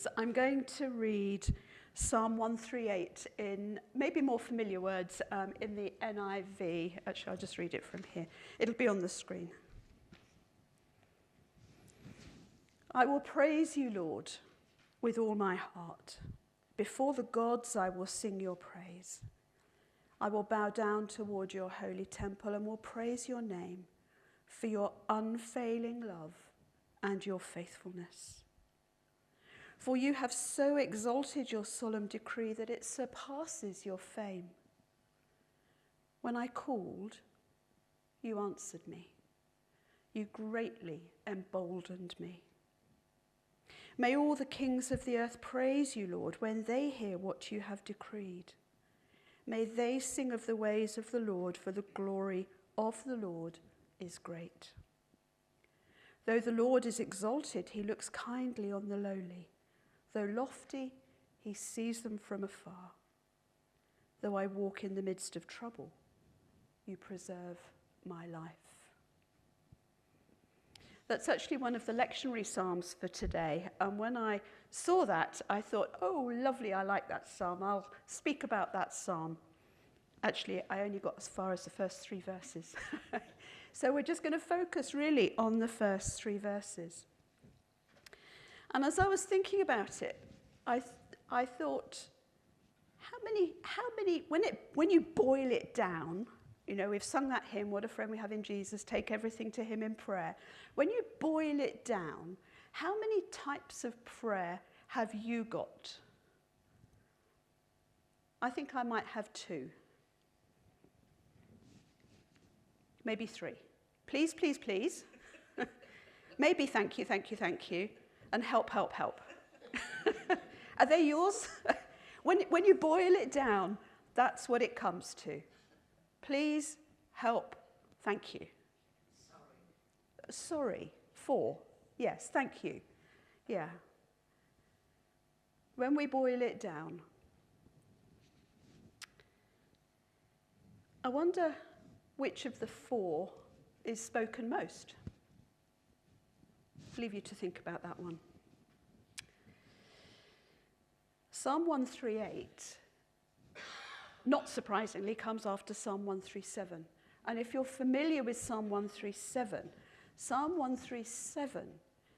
please, I'm going to read Psalm 138 in maybe more familiar words in the NIV. Actually, I'll just read it from here. It'll be on the screen. I will praise you, Lord, with all my heart. Before the gods, I will sing your praise. I will bow down toward your holy temple and will praise your name for your unfailing love and your faithfulness. For you have so exalted your solemn decree that it surpasses your fame. When I called, you answered me. You greatly emboldened me. May all the kings of the earth praise you, Lord, when they hear what you have decreed. May they sing of the ways of the Lord, for the glory of the Lord is great. Though the Lord is exalted, he looks kindly on the lowly. Though lofty, he sees them from afar. Though I walk in the midst of trouble, you preserve my life. That's actually one of the lectionary psalms for today. And when I saw that, I thought, oh, lovely, I like that psalm. I'll speak about that psalm. Actually, I only got as far as the first 3 verses. So we're just going to focus really on the first 3 verses. And as I was thinking about it, I thought, how many, when you boil it down, you know, we've sung that hymn, what a friend we have in Jesus, take everything to him in prayer. When you boil it down, how many types of prayer have you got? I think I might have 2. Maybe 3. Please, please, please. Maybe thank you, thank you, thank you. And help, help, help. Are they yours? When you boil it down, that's what it comes to. Please, help, thank you. Sorry, for. Yes, thank you. Yeah. When we boil it down, I wonder which of the 4 is spoken most. I'll leave you to think about that one. Psalm 138, not surprisingly, comes after Psalm 137. And if you're familiar with Psalm 137, Psalm 137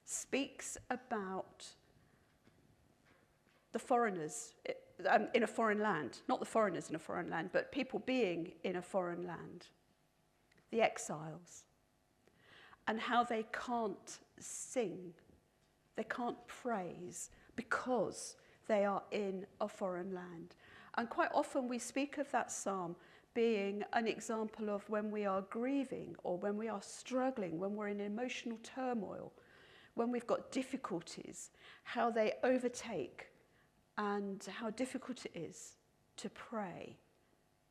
speaks about the foreigners in a foreign land. Not the foreigners in a foreign land, but people being in a foreign land. The exiles. And how they can't sing, they can't praise because they are in a foreign land. And quite often we speak of that psalm being an example of when we are grieving or when we are struggling, when we're in emotional turmoil, when we've got difficulties, how they overtake and how difficult it is to pray,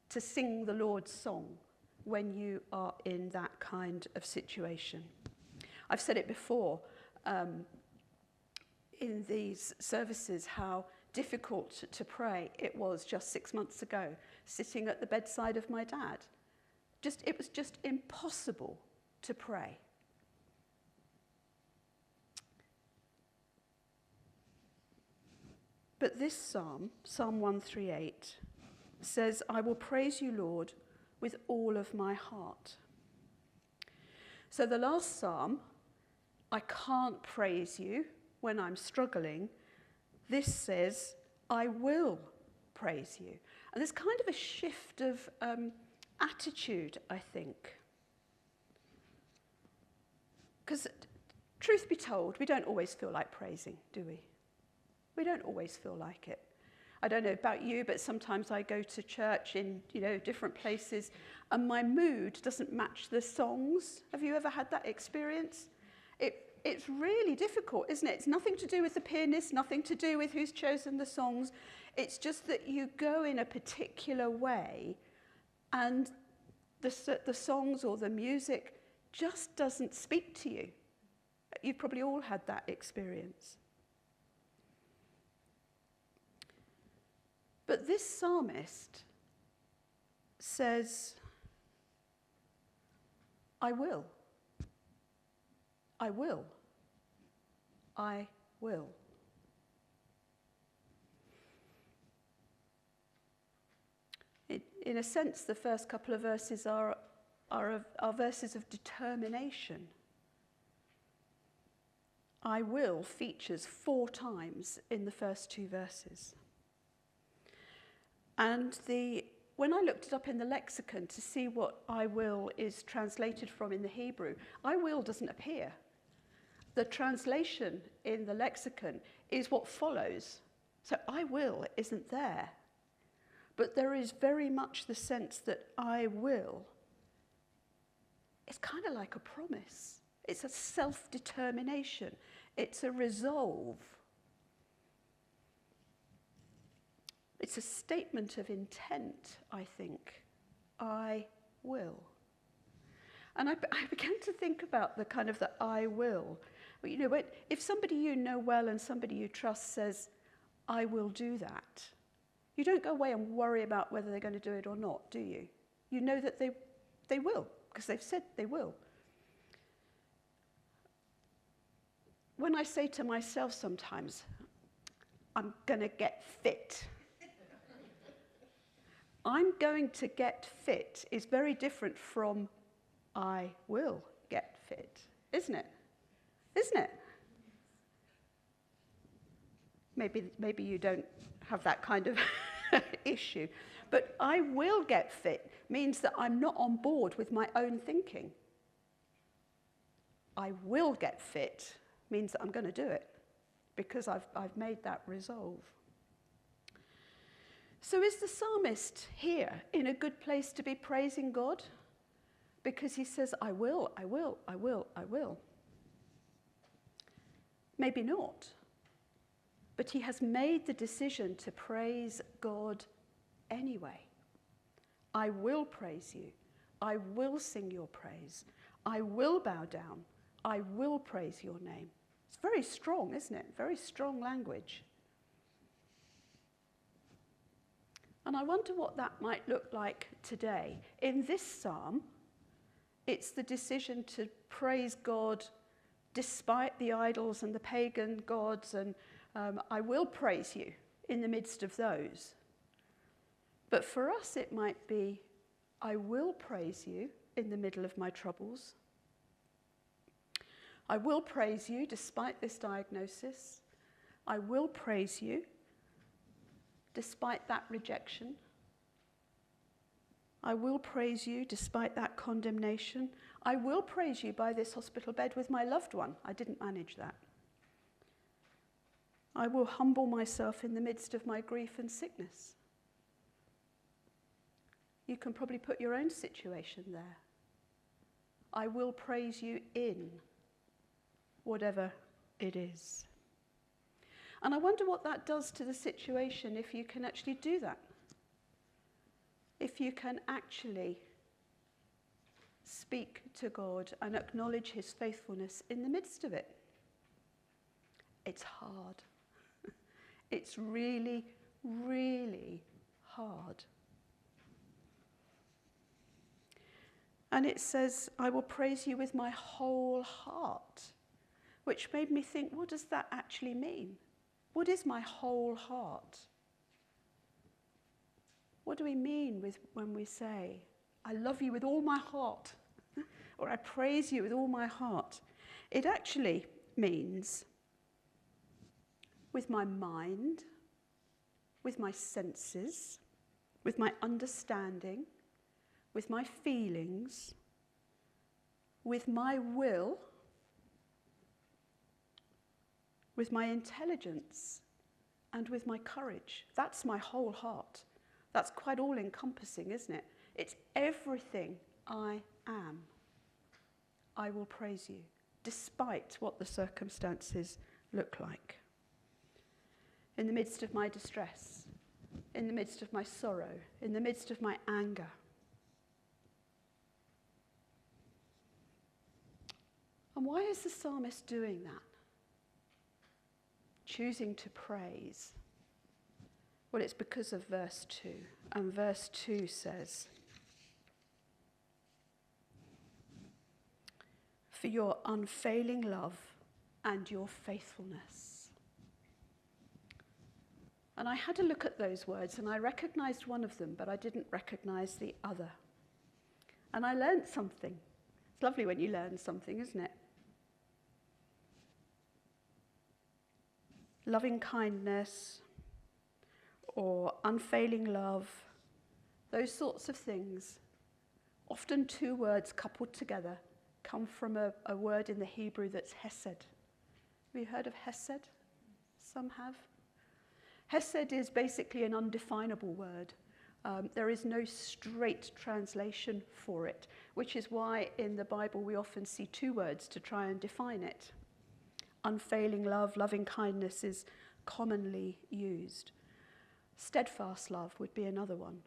to sing the Lord's song when you are in that kind of situation. I've said it before in these services how difficult to pray it was just 6 months ago, sitting at the bedside of my dad. It was just impossible to pray. But this psalm, Psalm 138, says, I will praise you, Lord, with all of my heart. So the last psalm, I can't praise you when I'm struggling. This says, I will praise you. And there's kind of a shift of attitude, I think. Because truth be told, we don't always feel like praising, do we? We don't always feel like it. I don't know about you, but sometimes I go to church in, different places and my mood doesn't match the songs. Have you ever had that experience? It's really difficult, isn't it? It's nothing to do with the pianist, nothing to do with who's chosen the songs. It's just that you go in a particular way and the songs or the music just doesn't speak to you. You've probably all had that experience. But this psalmist says, I will. I will. I will. in a sense, the first couple of verses are verses of determination. I will features 4 times in the first 2 verses. And when I looked it up in the lexicon to see what I will is translated from in the Hebrew, I will doesn't appear. The translation in the lexicon is what follows. So I will isn't there. But there is very much the sense that I will. It's kind of like a promise. It's a self-determination. It's a resolve. It's a statement of intent, I think. I will. And I began to think about the kind of the I will. But, you know, if somebody you know well and somebody you trust says, I will do that, you don't go away and worry about whether they're going to do it or not, do you? You know that they will, because they've said they will. When I say to myself sometimes, I'm going to get fit, I'm going to get fit is very different from I will get fit, isn't it? Isn't it? Maybe you don't have that kind of issue. But I will get fit means that I'm not on board with my own thinking. I will get fit means that I'm going to do it because I've made that resolve. So is the psalmist here in a good place to be praising God? Because he says, I will, I will, I will, I will. Maybe not. But he has made the decision to praise God anyway. I will praise you. I will sing your praise. I will bow down. I will praise your name. It's very strong, isn't it? Very strong language. And I wonder what that might look like today. In this psalm, it's the decision to praise God despite the idols and the pagan gods, and I will praise you in the midst of those. But for us, it might be, I will praise you in the middle of my troubles. I will praise you despite this diagnosis. I will praise you despite that rejection. I will praise you despite that condemnation. I will praise you by this hospital bed with my loved one. I didn't manage that. I will humble myself in the midst of my grief and sickness. You can probably put your own situation there. I will praise you in whatever it is. And I wonder what that does to the situation if you can actually do that. If you can actually speak to God and acknowledge his faithfulness in the midst of it. It's hard. It's really, really hard. And it says, I will praise you with my whole heart, which made me think, what does that actually mean? What is my whole heart? What do we mean when we say, I love you with all my heart, or I praise you with all my heart? It actually means with my mind, with my senses, with my understanding, with my feelings, with my will, with my intelligence, and with my courage. That's my whole heart. That's quite all-encompassing, isn't it? It's everything I am. I will praise you, despite what the circumstances look like. In the midst of my distress, in the midst of my sorrow, in the midst of my anger. And why is the psalmist doing that? Choosing to praise. Well, it's because of verse 2. And verse 2 says, for your unfailing love and your faithfulness. And I had a look at those words, and I recognized one of them, but I didn't recognize the other. And I learned something. It's lovely when you learn something, isn't it? Loving kindness or unfailing love, those sorts of things, often two words coupled together, come from a word in the Hebrew that's hesed. Have you heard of hesed? Some have. Hesed is basically an undefinable word. There is no straight translation for it, which is why in the Bible we often see two words to try and define it. Unfailing love, loving kindness is commonly used. Steadfast love would be another one.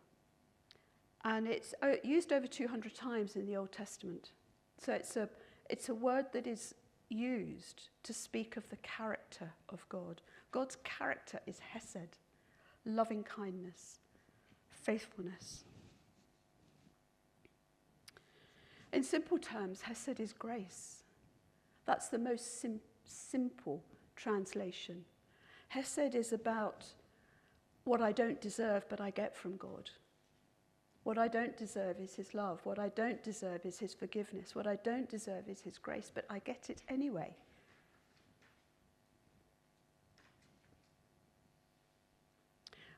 And it's used over 200 times in the Old Testament. So it's a word that is used to speak of the character of God. God's character is hesed, loving kindness, faithfulness. In simple terms, hesed is grace. That's the most simple translation. Hesed is about what I don't deserve but I get from God. What I don't deserve is his love. What I don't deserve is his forgiveness. What I don't deserve is his grace, but I get it anyway.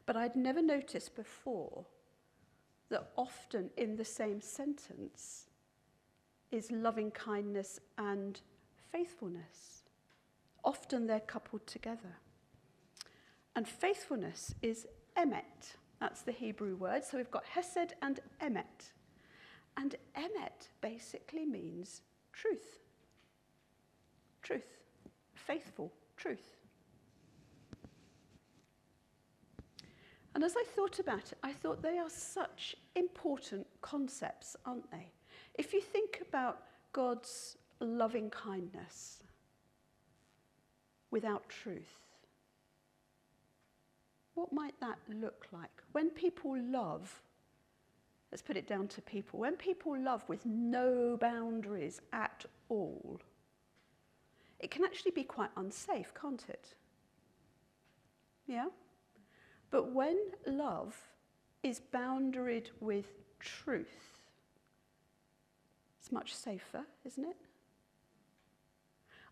But I'd never noticed before that often in the same sentence is loving kindness and faithfulness. Often they're coupled together. And faithfulness is emet. That's the Hebrew word. So we've got hesed and emet. And emet basically means truth. Truth. Faithful truth. And as I thought about it, I thought they are such important concepts, aren't they? If you think about God's loving kindness without truth, what might that look like? When people love, let's put it down to people, when people love with no boundaries at all, it can actually be quite unsafe, can't it? Yeah? But when love is boundaried with truth, it's much safer, isn't it?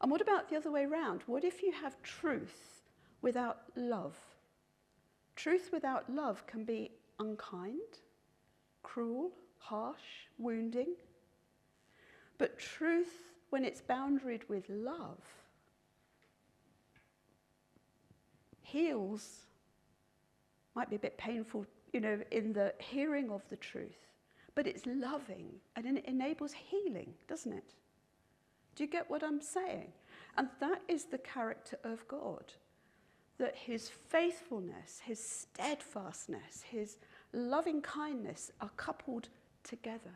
And what about the other way around? What if you have truth without love? Truth without love can be unkind, cruel, harsh, wounding. But truth, when it's boundaried with love, heals. Might be a bit painful, in the hearing of the truth, but it's loving and it enables healing, doesn't it? Do you get what I'm saying? And that is the character of God. That his faithfulness, his steadfastness, his loving kindness are coupled together.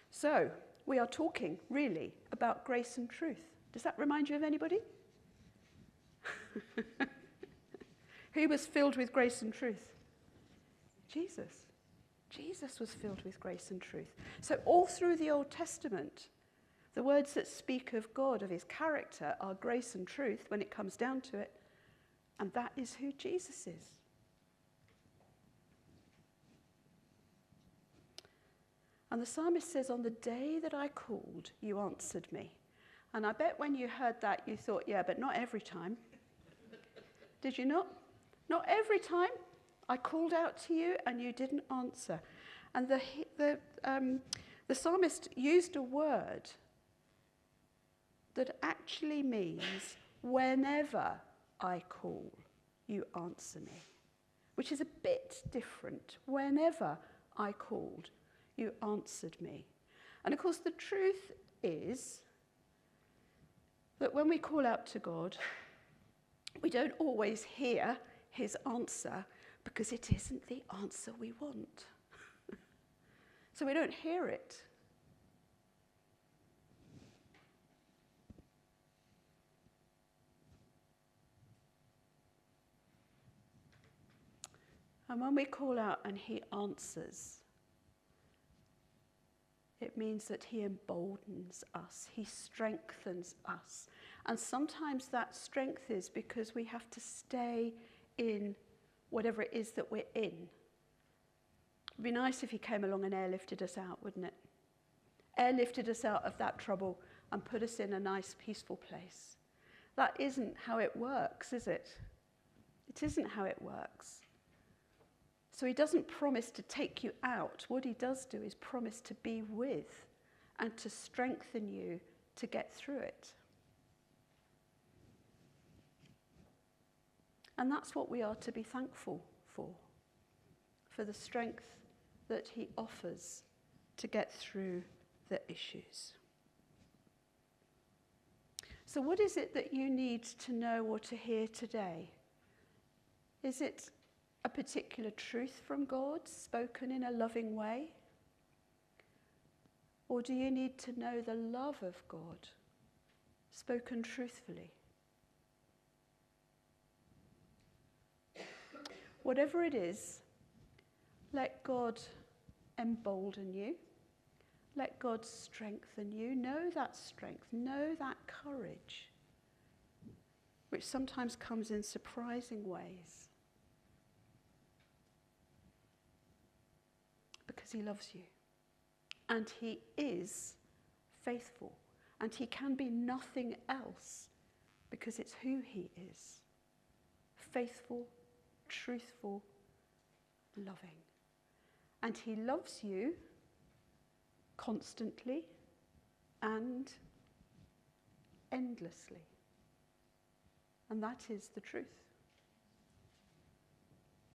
So, we are talking really about grace and truth. Does that remind you of anybody? Who was filled with grace and truth? Jesus. Jesus was filled with grace and truth. So all through the Old Testament, the words that speak of God, of his character, are grace and truth when it comes down to it. And that is who Jesus is. And the psalmist says, on the day that I called, you answered me. And I bet when you heard that, you thought, yeah, but not every time. Did you not? Not every time. I called out to you and you didn't answer. And the psalmist used a word that actually means whenever I call, you answer me, which is a bit different. Whenever I called, you answered me. And of course, the truth is that when we call out to God, we don't always hear his answer because it isn't the answer we want. So we don't hear it. And when we call out and he answers, it means that he emboldens us, he strengthens us. And sometimes that strength is because we have to stay in whatever it is that we're in. It'd be nice if he came along and airlifted us out, wouldn't it? Airlifted us out of that trouble and put us in a nice, peaceful place. That isn't how it works, is it? It isn't how it works. So he doesn't promise to take you out. What he does do is promise to be with and to strengthen you to get through it. And that's what we are to be thankful for the strength that he offers to get through the issues. So what is it that you need to know or to hear today? Is it a particular truth from God spoken in a loving way? Or do you need to know the love of God spoken truthfully? Whatever it is, let God embolden you. Let God strengthen you. Know that strength. Know that courage, which sometimes comes in surprising ways. Because he loves you. And he is faithful. And he can be nothing else because it's who he is. Faithful, truthful, loving. And he loves you constantly and endlessly. And that is the truth.